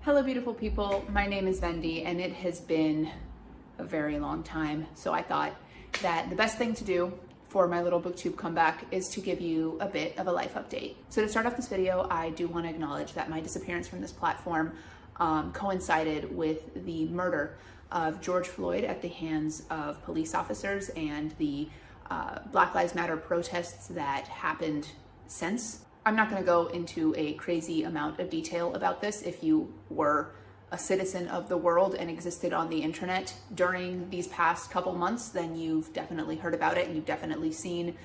Hello beautiful people, my name is Vendi and it has been a very long time, so I thought that the best thing to do for my little booktube comeback is to give you a bit of a life update. So to start off this video, I do want to acknowledge that my disappearance from this platform coincided with the murder of George Floyd at the hands of police officers and the Black Lives Matter protests that happened since. I'm not going to go into a crazy amount of detail about this. If you were a citizen of the world and existed on the internet during these past couple months, then you've definitely heard about it and you've definitely seen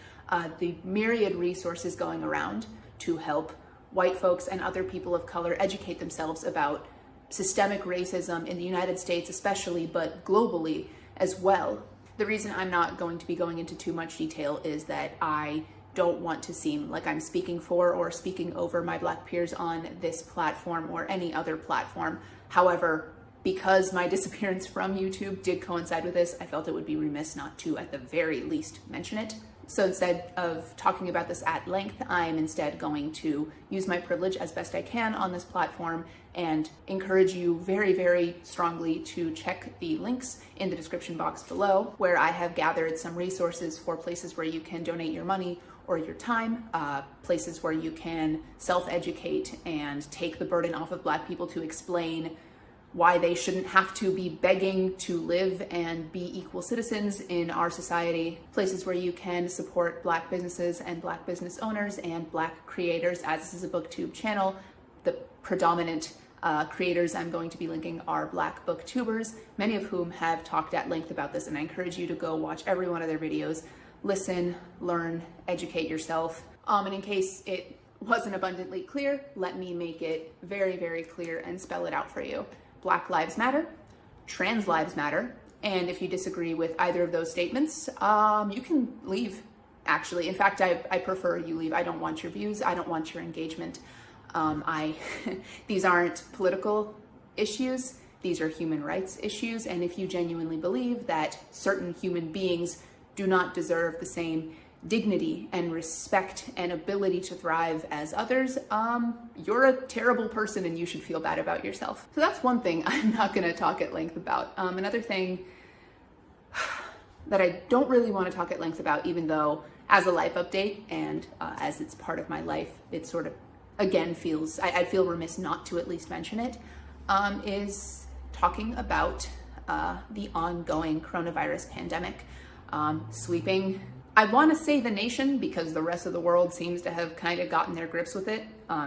the myriad resources going around to help white folks and other people of color educate themselves about systemic racism in the United States especially, but globally as well. The reason I'm not going to be going into too much detail is that I don't want to seem like I'm speaking for or speaking over my Black peers on this platform or any other platform. However, because my disappearance from YouTube did coincide with this, I felt it would be remiss not to at the very least mention it. So instead of talking about this at length, I'm instead going to use my privilege as best I can on this platform and encourage you very, very strongly to check the links in the description box below, where I have gathered some resources for places where you can donate your money or your time, places where you can self-educate and take the burden off of Black people to explain why they shouldn't have to be begging to live and be equal citizens in our society, places where you can support Black businesses and Black business owners and Black creators, as this is a booktube channel. The predominant creators I'm going to be linking are Black booktubers, many of whom have talked at length about this, and I encourage you to go watch every one of their videos, listen, learn, educate yourself. And in case it wasn't abundantly clear, let me make it very, very clear and spell it out for you. Black lives matter, trans lives matter, and if you disagree with either of those statements, you can leave, actually. In fact, I prefer you leave. I don't want your views. I don't want your engagement. These aren't political issues. These are human rights issues, and if you genuinely believe that certain human beings do not deserve the same dignity and respect and ability to thrive as others, you're a terrible person and you should feel bad about yourself. So that's one thing I'm not going to talk at length about. Another thing that I don't really want to talk at length about, even though as a life update and as it's part of my life, it sort of, again, feels, I feel remiss not to at least mention it, is talking about the ongoing coronavirus pandemic sweeping, I want to say the nation, because the rest of the world seems to have kind of gotten their grips with it,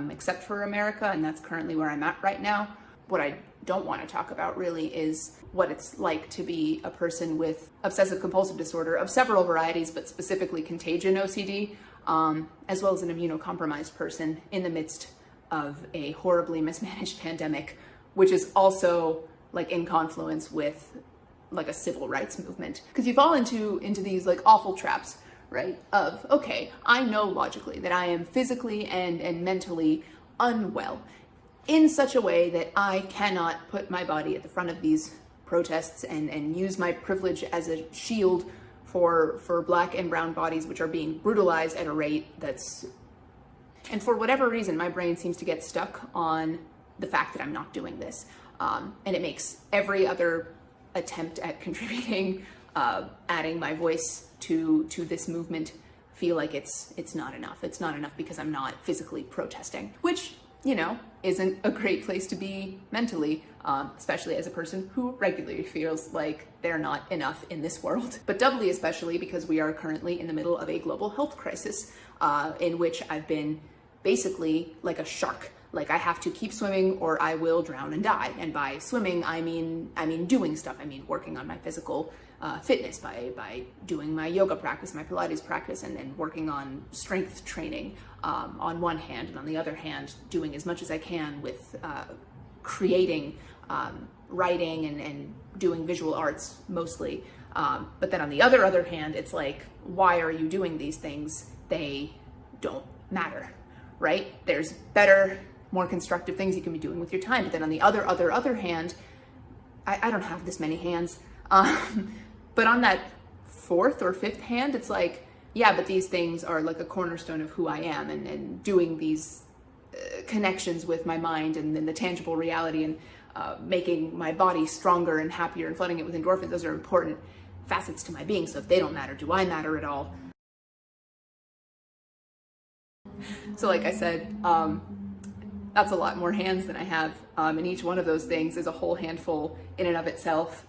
except for America, and that's currently where I'm at right now. What I don't want to talk about really is what it's like to be a person with obsessive compulsive disorder of several varieties, but specifically contagion OCD, as well as an immunocompromised person in the midst of a horribly mismanaged pandemic, which is also like in confluence with like a civil rights movement, because you fall into these like awful traps, right? Of, okay, I know logically that I am physically and mentally unwell in such a way that I cannot put my body at the front of these protests and use my privilege as a shield for Black and brown bodies which are being brutalized at a rate that's, and for whatever reason, my brain seems to get stuck on the fact that I'm not doing this. And it makes every other attempt at contributing, adding my voice to this movement feel like it's not enough. It's not enough because I'm not physically protesting, which, you know, isn't a great place to be mentally, especially as a person who regularly feels like they're not enough in this world. But doubly especially because we are currently in the middle of a global health crisis, in which I've been basically like a shark. Like, I have to keep swimming or I will drown and die. And by swimming, I mean doing stuff. I mean working on my physical fitness by doing my yoga practice, my Pilates practice, and working on strength training on one hand, and on the other hand, doing as much as I can with creating, writing, and doing visual arts mostly. But then on the other hand, it's like, why are you doing these things? They don't matter, right? There's better, more constructive things you can be doing with your time. But then on the other hand, I don't have this many hands, but on that fourth or fifth hand, it's like, yeah, but these things are like a cornerstone of who I am, and doing these connections with my mind and then the tangible reality, and making my body stronger and happier and flooding it with endorphins. Those are important facets to my being. So if they don't matter, do I matter at all? So like I said, that's a lot more hands than I have, and each one of those things is a whole handful in and of itself.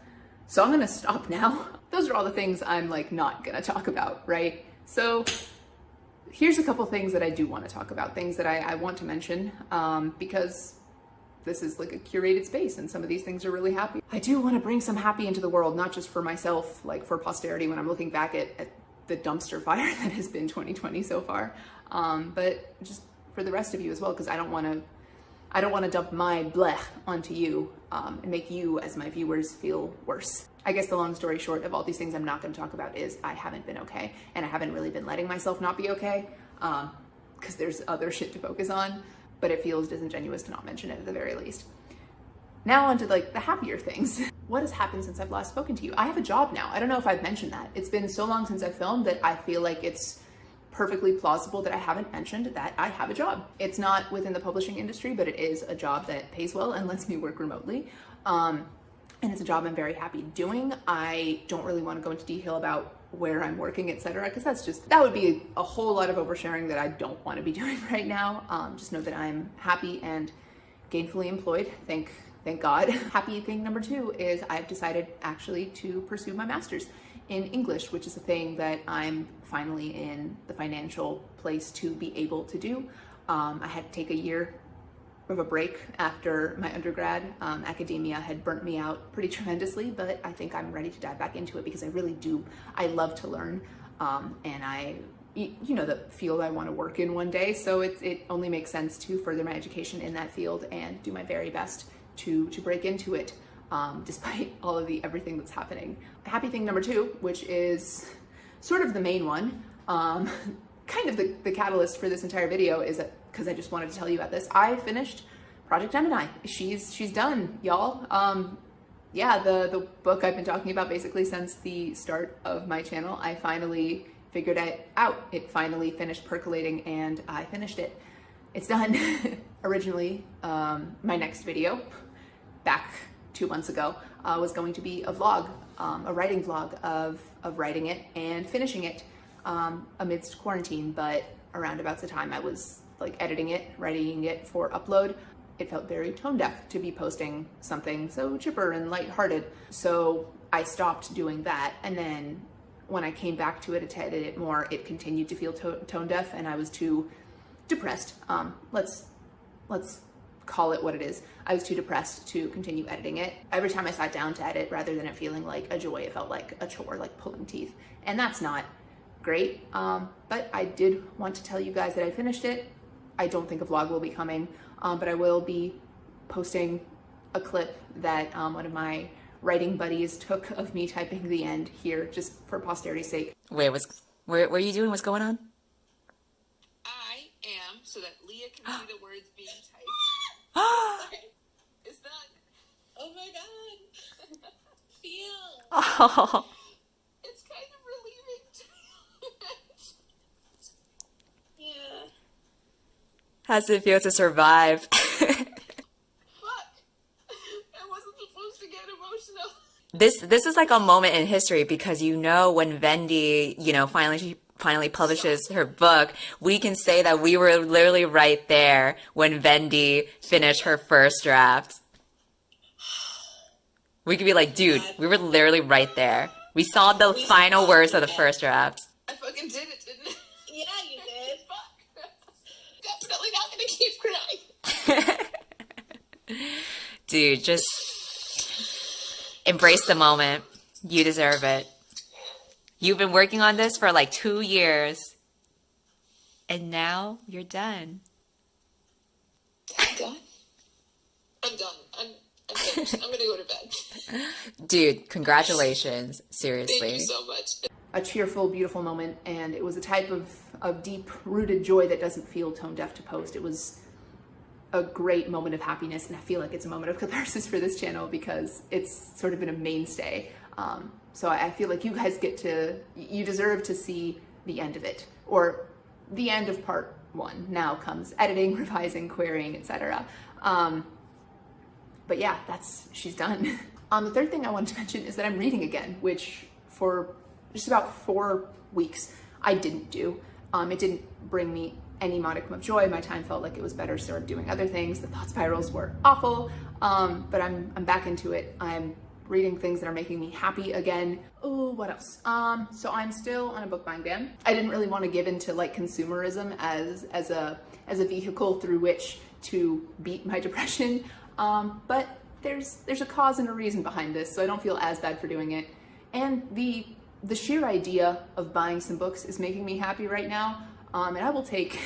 So I'm gonna stop now. Those are all the things I'm like not gonna talk about, right? So here's a couple things that I do want to talk about, things that I want to mention, because this is like a curated space and some of these things are really happy. I do want to bring some happy into the world, not just for myself, like for posterity when I'm looking back at the dumpster fire that has been 2020 so far, but just for the rest of you as well, because I don't want to dump my blech onto you and make you as my viewers feel worse. I guess the long story short of all these things I'm not going to talk about is I haven't been okay, and I haven't really been letting myself not be okay, because there's other shit to focus on, but it feels disingenuous to not mention it at the very least. Now onto like the happier things. What has happened since I've last spoken to you? I have a job now. I don't know if I've mentioned that. It's been so long since I've filmed that I feel like it's perfectly plausible that I haven't mentioned that I have a job. It's not within the publishing industry, but it is a job that pays well and lets me work remotely. And it's a job I'm very happy doing. I don't really want to go into detail about where I'm working, etc., because that would be a whole lot of oversharing that I don't want to be doing right now. Just know that I'm happy and gainfully employed. Thank God. Happy thing number 2 is I've decided actually to pursue my master's in English, which is a thing that I'm finally in the financial place to be able to do. I had to take a year of a break after my undergrad. Academia had burnt me out pretty tremendously, but I think I'm ready to dive back into it because I really do. I love to learn, and you know, the field I want to work in one day. So it only makes sense to further my education in that field and do my very best to break into it, despite all of everything that's happening. Happy thing number 2, which is sort of the main one, kind of the catalyst for this entire video, is that because I just wanted to tell you about this. I finished Project Gemini. She's done, y'all. Yeah, the book I've been talking about basically since the start of my channel. I finally figured it out. It finally finished percolating and I finished it. It's done. Originally, my next video, back 2 months ago, was going to be a vlog, a writing vlog of writing it and finishing it amidst quarantine, but around about the time I was like editing it, writing it for upload, it felt very tone deaf to be posting something so chipper and lighthearted. So I stopped doing that, and then when I came back to it to edit it more, it continued to feel tone deaf, and I was too depressed. Let's call it what it is. I was too depressed to continue editing it. Every time I sat down to edit, rather than it feeling like a joy, it felt like a chore, like pulling teeth, and that's not great. But I did want to tell you guys that I finished it. I don't think a vlog will be coming, but I will be posting a clip that one of my writing buddies took of me typing the end here, just for posterity's sake. Wait, what are you doing? What's going on? I am, so that Leah can see the words being typed. Okay. It's done. Oh my God. Feel. Oh. It's kind of relieving to Yeah. How's it feel to survive? Fuck. I wasn't supposed to get emotional. This is like a moment in history, because you know, when Vendy, she finally publishes her book, we can say that we were literally right there when Vendy finished her first draft. We could be like, dude, we were literally right there. We saw the final words of the first draft. I fucking did it, didn't I? Yeah, you did. Fuck. Definitely not gonna keep crying. Dude, just embrace the moment. You deserve it. You've been working on this for like 2 years, and now you're done. I'm done. I'm done. I'm finished. I'm gonna go to bed. Dude, congratulations. Seriously. Thank you so much. A cheerful, beautiful moment, and it was a type of deep-rooted joy that doesn't feel tone-deaf to post. It was a great moment of happiness, and I feel like it's a moment of catharsis for this channel because it's sort of been a mainstay. So I feel like you guys you deserve to see the end of it, or the end of part one. Now comes editing, revising, querying, etc. But yeah, she's done. The third thing I wanted to mention is that I'm reading again, which for just about 4 weeks I didn't do. It didn't bring me any modicum of joy. My time felt like it was better served doing other things. The thought spirals were awful, but I'm back into it. I'm reading things that are making me happy again. Oh, what else? So I'm still on a book buying ban. I didn't really want to give into like consumerism as a vehicle through which to beat my depression. But there's a cause and a reason behind this, so I don't feel as bad for doing it. And the sheer idea of buying some books is making me happy right now. And I will take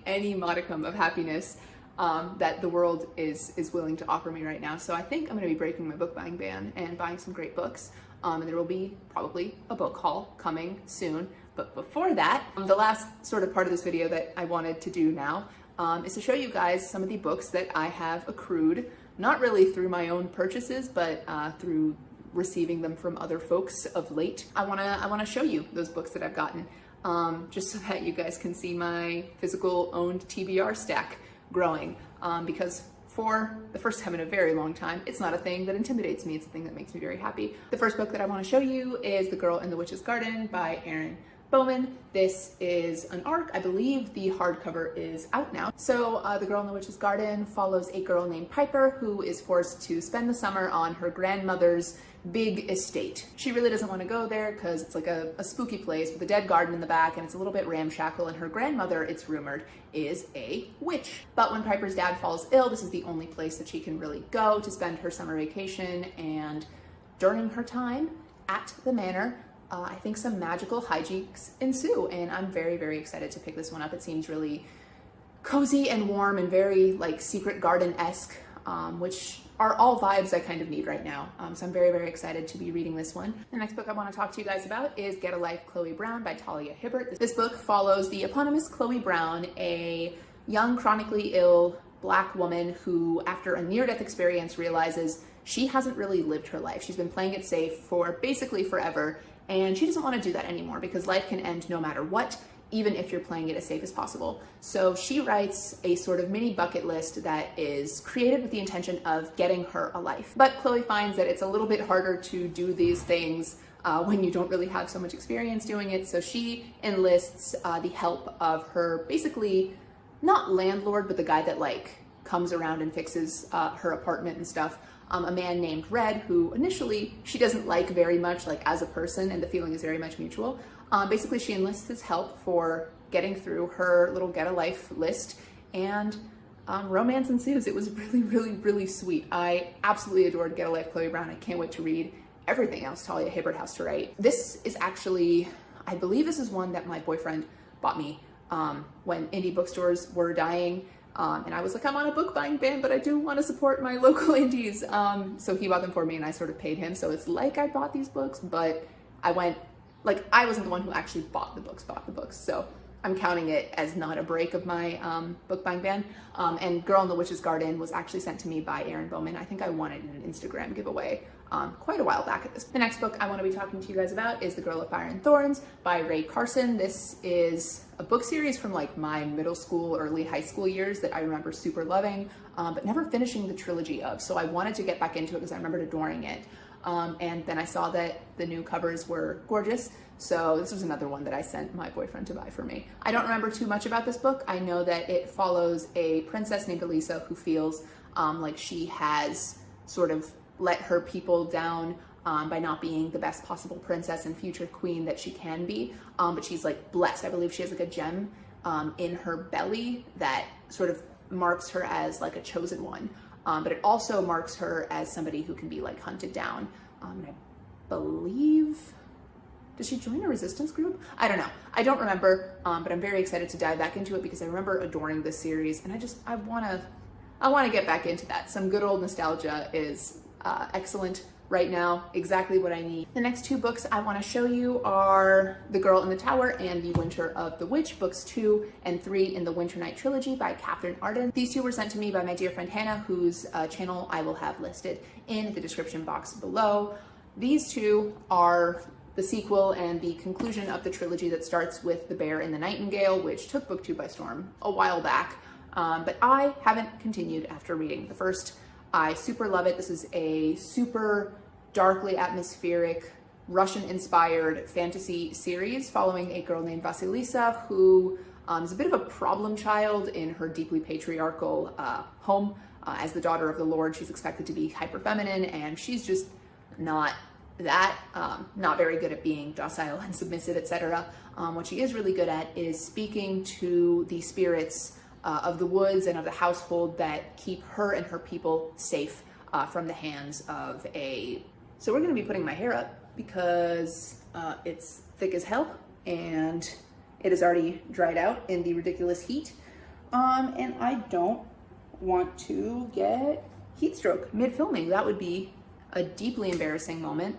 any modicum of happiness that the world is willing to offer me right now. So I think I'm going to be breaking my book buying ban and buying some great books. And there will be probably a book haul coming soon. But before that, the last sort of part of this video that I wanted to do now is to show you guys some of the books that I have accrued, not really through my own purchases, but through receiving them from other folks of late. I wanna show you those books that I've gotten, just so that you guys can see my physical owned TBR stack growing, because for the first time in a very long time, it's not a thing that intimidates me, it's a thing that makes me very happy. The first book that I want to show you is The Girl in the Witch's Garden by Erin Bowman. This is an ARC. I believe the hardcover is out now. So The Girl in the Witch's Garden follows a girl named Piper who is forced to spend the summer on her grandmother's big estate. She really doesn't want to go there because it's like a spooky place with a dead garden in the back, and it's a little bit ramshackle, and her grandmother, it's rumored, is a witch. But when Piper's dad falls ill, this is the only place that she can really go to spend her summer vacation, and during her time at the manor, I think some magical hijinks ensue, and I'm very, very excited to pick this one up. It seems really cozy and warm and very like Secret Garden-esque, which are all vibes I kind of need right now. So I'm very, very excited to be reading this one. The next book I want to talk to you guys about is Get a Life, Chloe Brown by Talia Hibbert. This book follows the eponymous Chloe Brown, a young, chronically ill Black woman who, after a near-death experience, realizes she hasn't really lived her life. She's been playing it safe for basically forever, and she doesn't want to do that anymore because life can end no matter what, even if you're playing it as safe as possible. So she writes a sort of mini bucket list that is created with the intention of getting her a life. But Chloe finds that it's a little bit harder to do these things when you don't really have so much experience doing it. So she enlists the help of her, basically, not landlord, but the guy that like comes around and fixes her apartment and stuff. A man named Red, who initially she doesn't like very much, like as a person, and the feeling is very much mutual. Basically, she enlists his help for getting through her little get a life list, and romance ensues. It was really, really, really sweet. I absolutely adored Get a Life, Chloe Brown. I can't wait to read everything else Talia Hibbert has to write. This is actually, I believe this is one that my boyfriend bought me when indie bookstores were dying. And I was like, I'm on a book buying ban, but I do want to support my local indies. So he bought them for me and I sort of paid him. So it's like I bought these books, but I wasn't the one who actually bought the books. So I'm counting it as not a break of my book buying ban. And Girl in the Witch's Garden was actually sent to me by Erin Bowman. I think I won it in an Instagram giveaway quite a while back at this. The next book I want to be talking to you guys about is The Girl of Fire and Thorns by Ray Carson. This is a book series from like my middle school, early high school years that I remember super loving, but never finishing the trilogy of. So I wanted to get back into it because I remembered adoring it. And then I saw that the new covers were gorgeous. So this was another one that I sent my boyfriend to buy for me. I don't remember too much about this book. I know that it follows a princess named Elisa who feels like she has sort of let her people down by not being the best possible princess and future queen that she can be. But she's like blessed. I believe she has like a gem in her belly that sort of marks her as like a chosen one. But it also marks her as somebody who can be like hunted down. And I believe, does she join a resistance group? I don't know. I don't remember, but I'm very excited to dive back into it because I remember adoring this series, and I want to get back into that. Some good old nostalgia is excellent right now, exactly what I need. The next two books I want to show you are The Girl in the Tower and The Winter of the Witch, books 2 and 3 in the Winter Night trilogy by Catherine Arden. These two were sent to me by my dear friend Hannah, whose channel I will have listed in the description box below. These two are the sequel and the conclusion of the trilogy that starts with The Bear and the Nightingale, which took BookTube by storm a while back. But I haven't continued after reading the first. I super love it. This is a super darkly atmospheric, Russian-inspired fantasy series following a girl named Vasilisa who is a bit of a problem child in her deeply patriarchal home. As the daughter of the Lord, she's expected to be hyper-feminine, and she's just not that, not very good at being docile and submissive, etc. What she is really good at is speaking to the spirits of the woods and of the household that keep her and her people safe from the hands of a... So we're going to be putting my hair up because it's thick as hell and it is already dried out in the ridiculous heat. And I don't want to get heat stroke mid-filming. That would be a deeply embarrassing moment.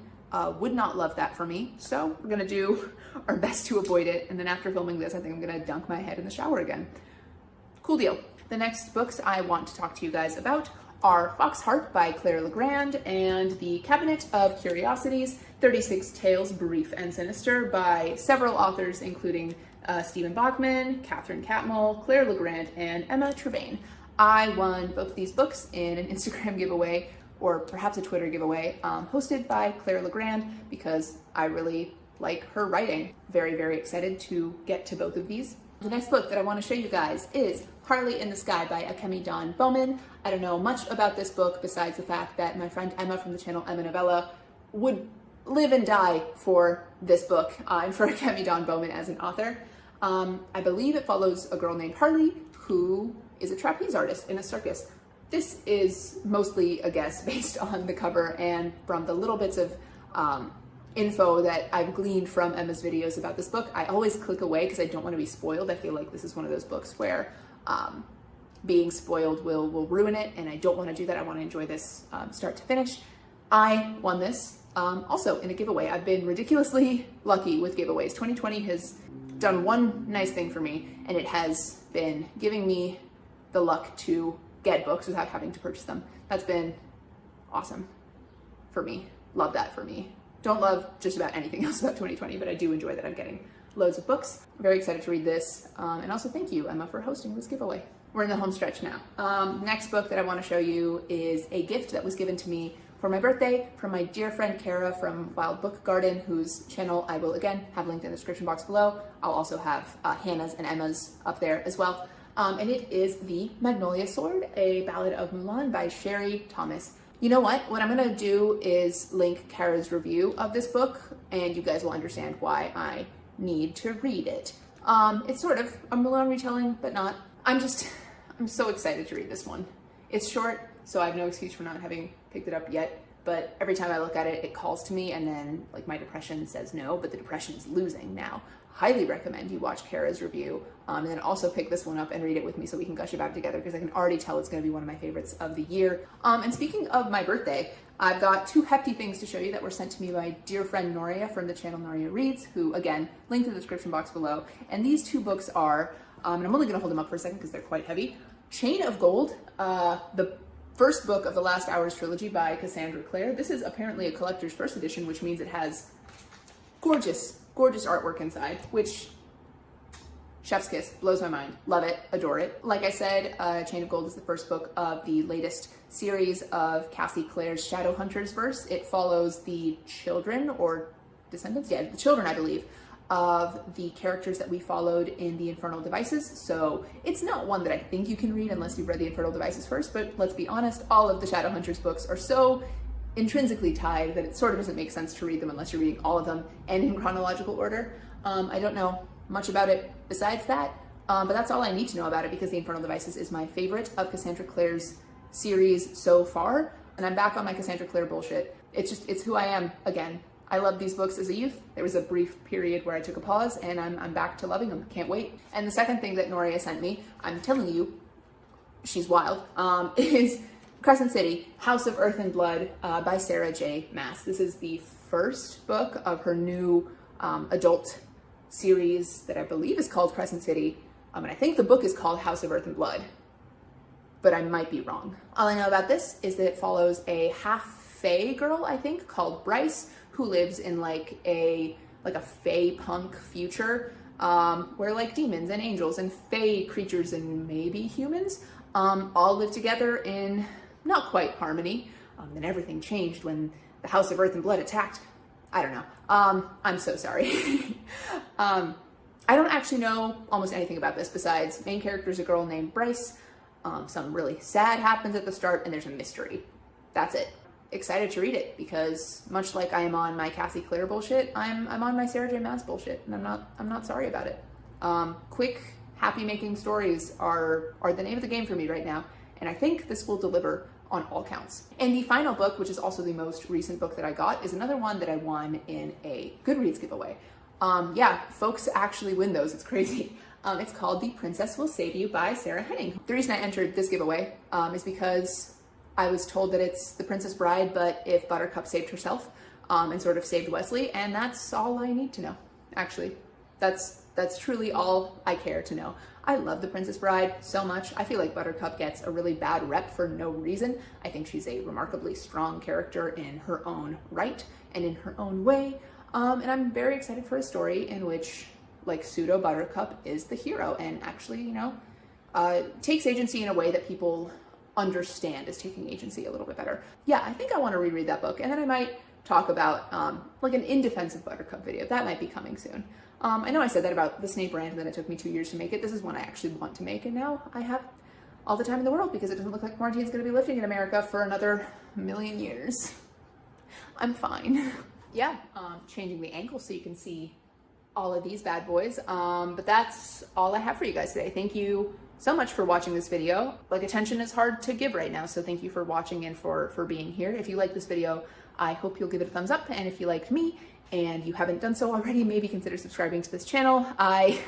Would not love that for me. So we're going to do our best to avoid it. And then after filming this, I think I'm going to dunk my head in the shower again. Cool deal. The next books I want to talk to you guys about are Foxheart by Claire Legrand and The Cabinet of Curiosities, 36 Tales Brief and Sinister by several authors, including Stephen Bachman, Catherine Catmull, Claire Legrand, and Emma Trevane. I won both these books in an Instagram giveaway, or perhaps a Twitter giveaway, hosted by Claire Legrand because I really like her writing. Very, very excited to get to both of these. The next book that I want to show you guys is Harley in the Sky by Akemi Dawn Bowman. I don't know much about this book besides the fact that my friend Emma from the channel Emma Novella would live and die for this book and for Akemi Dawn Bowman as an author. I believe it follows a girl named Harley who is a trapeze artist in a circus. This is mostly a guess based on the cover and from the little bits of info that I've gleaned from Emma's videos about this book. I always click away because I don't want to be spoiled. I feel like this is one of those books where being spoiled will ruin it, and I don't want to do that. I want to enjoy this start to finish. I won this also in a giveaway. I've been ridiculously lucky with giveaways. 2020 has done one nice thing for me, and it has been giving me the luck to get books without having to purchase them. That's been awesome for me. Love that for me. Don't love just about anything else about 2020, but I do enjoy that I'm getting loads of books. I'm very excited to read this. And also thank you, Emma, for hosting this giveaway. We're in the home stretch now. Next book that I want to show you is a gift that was given to me for my birthday from my dear friend Cara from Wild Book Garden, whose channel I will again have linked in the description box below. I'll also have Hannah's and Emma's up there as well. And it is The Magnolia Sword, a Ballad of Mulan by Sherry Thomas. You know what? What I'm going to do is link Cara's review of this book, and you guys will understand why I need to read it. It's sort of a Mulan retelling, but not. I'm so excited to read this one. It's short, so I have no excuse for not having picked it up yet, but every time I look at it, it calls to me, and then like my depression says no, but the depression is losing now. Highly recommend you watch Cara's review, and then also pick this one up and read it with me so we can gush about it together, because I can already tell it's going to be one of my favorites of the year. And speaking of my birthday, I've got two hefty things to show you that were sent to me by dear friend Noria from the channel Noria Reads, who again, linked in the description box below. And these two books are, and I'm only going to hold them up for a second because they're quite heavy. Chain of Gold, the first book of the Last Hours trilogy by Cassandra Clare. This is apparently a collector's first edition, which means it has gorgeous artwork inside, which chef's kiss, blows my mind. Love it, adore it. Like I said, Chain of Gold is the first book of the latest series of Cassie Clare's Shadowhunters verse. It follows the children or descendants, yeah, the children, I believe, of the characters that we followed in the Infernal Devices. So it's not one that I think you can read unless you've read the Infernal Devices first, but let's be honest, all of the Shadowhunters books are so intrinsically tied that it sort of doesn't make sense to read them unless you're reading all of them and in chronological order. I don't know much about it besides that, but that's all I need to know about it because the Infernal Devices is my favorite of Cassandra Clare's series so far, and I'm back on my Cassandra Clare bullshit. It's who I am again. I loved these books as a youth. There was a brief period where I took a pause, and I'm back to loving them. Can't wait. And the second thing that Noria sent me, I'm telling you, she's wild, is Crescent City, House of Earth and Blood by Sarah J. Maas. This is the first book of her new adult series that I believe is called Crescent City. And I think the book is called House of Earth and Blood, but I might be wrong. All I know about this is that it follows a half-fae girl, I think, called Bryce, who lives in like a fae punk future, where like demons and angels and fae creatures and maybe humans all live together in not quite harmony. Then everything changed when the House of Earth and Blood attacked. I don't know. I'm so sorry. I don't actually know almost anything about this besides main character is a girl named Bryce. Something really sad happens at the start and there's a mystery. That's it. Excited to read it because much like I am on my Cassie Clare bullshit, I'm on my Sarah J Maas bullshit, and I'm not sorry about it. Quick, happy making stories are the name of the game for me right now, and I think this will deliver on all counts. And the final book, which is also the most recent book that I got, is another one that I won in a Goodreads giveaway. Yeah, folks actually win those. It's crazy. It's called The Princess Will Save You by Sarah Henning. The reason I entered this giveaway is because I was told that it's The Princess Bride, but if Buttercup saved herself and sort of saved Wesley, and that's all I need to know. Actually, that's truly all I care to know. I love The Princess Bride so much. I feel like Buttercup gets a really bad rep for no reason. I think she's a remarkably strong character in her own right and in her own way. And I'm very excited for a story in which like pseudo Buttercup is the hero and actually, you know, takes agency in a way that people understand as taking agency a little bit better. Yeah, I think I want to reread that book, and then I might talk about like an in defense of Buttercup video. That might be coming soon. I know I said that about the Snape brand and then it took me 2 years to make it. This is one I actually want to make, and now I have all the time in the world because it doesn't look like quarantine's going to be lifting in America for another million years. I'm fine. Yeah, changing the angle so you can see all of these bad boys. But that's all I have for you guys today. Thank you so much for watching this video. Like, attention is hard to give right now, so thank you for watching and for being here. If you like this video, I hope you'll give it a thumbs up, and if you liked me and you haven't done so already, maybe consider subscribing to this channel. I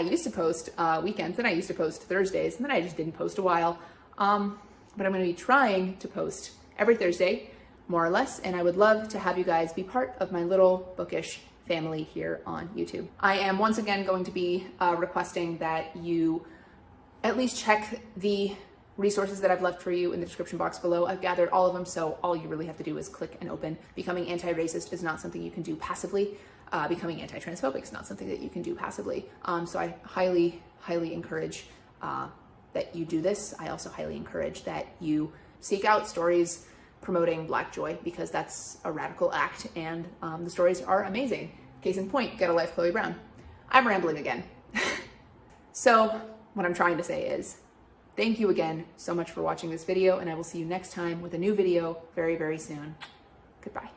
used to post weekends, and I used to post Thursdays, and then I just didn't post a while. But I'm going to be trying to post every Thursday, more or less, and I would love to have you guys be part of my little bookish family here on YouTube. I am once again going to be requesting that you at least check the resources that I've left for you in the description box below. I've gathered all of them, so all you really have to do is click and open. Becoming anti-racist is not something you can do passively. Becoming anti-transphobic is not something that you can do passively. So I highly, highly encourage that you do this. I also highly encourage that you seek out stories promoting Black joy, because that's a radical act, and the stories are amazing. Case in point, Get a Life, Chloe Brown. I'm rambling again. So what I'm trying to say is, thank you again so much for watching this video, and I will see you next time with a new video very, very soon. Goodbye.